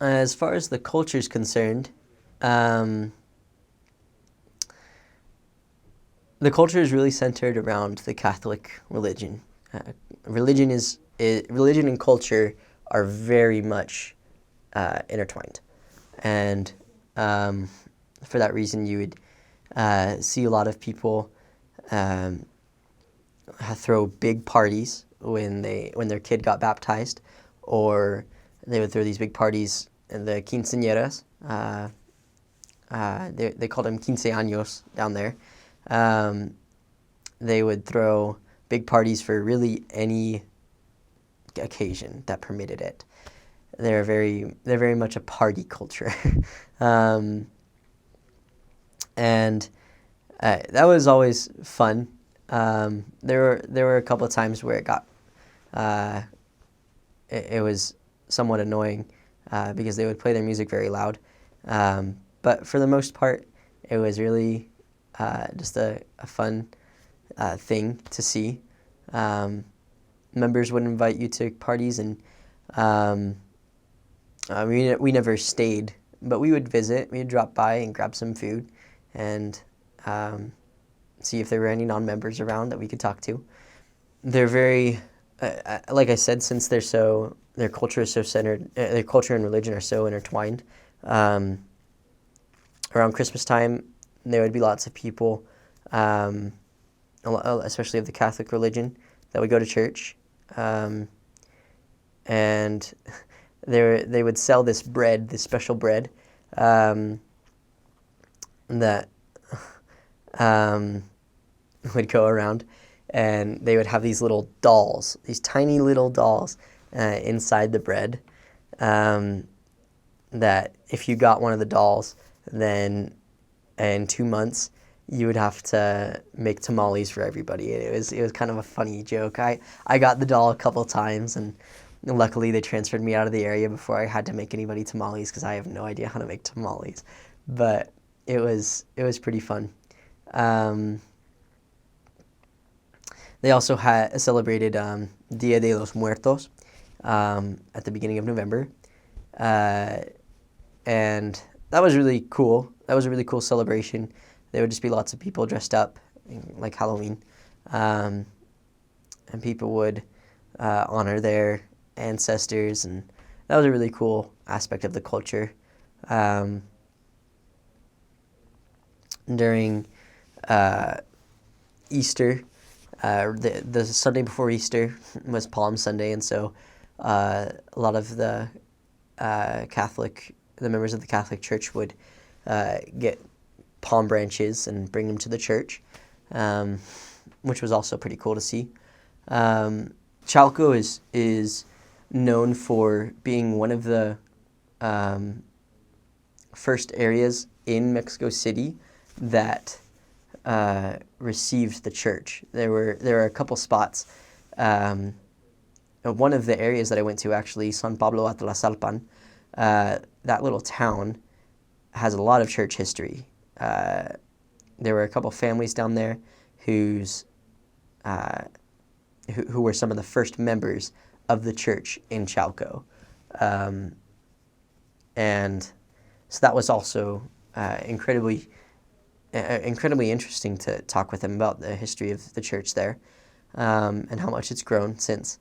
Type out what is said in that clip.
As far as the culture is concerned, um, the culture is really centered around the Catholic religion. Uh, religion and culture are very much intertwined, and um, for that reason, you would see a lot of people um, throw big parties when their kid got baptized, or they would throw these big parties in the quinceañeras. They called them quince años down there. Um, they would throw big parties for really any occasion that permitted it. They're very much a party culture, um, and that was always fun. There were a couple of times where uh, it was somewhat annoying because they would play their music very loud. But for the most part, it was really just a fun thing to see. Um, Members would invite you to parties, and um, we never stayed, but we would visit. We'd drop by and grab some food, and um, see if there were any non-members around that we could talk to. They're very, like I said, since their culture is so centered, their culture and religion are so intertwined. Um, Around Christmas time, there would be lots of people, um, especially of the Catholic religion, that would go to church, and they would sell this bread, this special bread, um, that um, would go around, and they would have these little dolls, these tiny little dolls inside the bread. Um, that if you got one of the dolls, then in 2 months you would have to make tamales for everybody. It was kind of a funny joke. I got the doll a couple times, and luckily they transferred me out of the area before I had to make anybody tamales because I have no idea how to make tamales. But it was pretty fun. Um, they also had celebrated Dia de los Muertos at the beginning of November, uh, and that was really cool. That was a really cool celebration. There would just be lots of people dressed up like Halloween, um, and people would honor their ancestors, and that was a really cool aspect of the culture. Um, During uh, Easter, the Sunday before Easter was Palm Sunday, and so a lot of the members of the Catholic Church would get palm branches and bring them to the church, um, which was also pretty cool to see. Chalco is known for being one of the um, first areas in Mexico City that received the church. There were a couple spots. One of the areas that I went to, actually, San Pablo Atlasalpan, that little town has a lot of church history. There were a couple families down there whose who were some of the first members of the church in Chalco, and so that was also incredibly interesting to talk with them about the history of the church there, and how much it's grown since.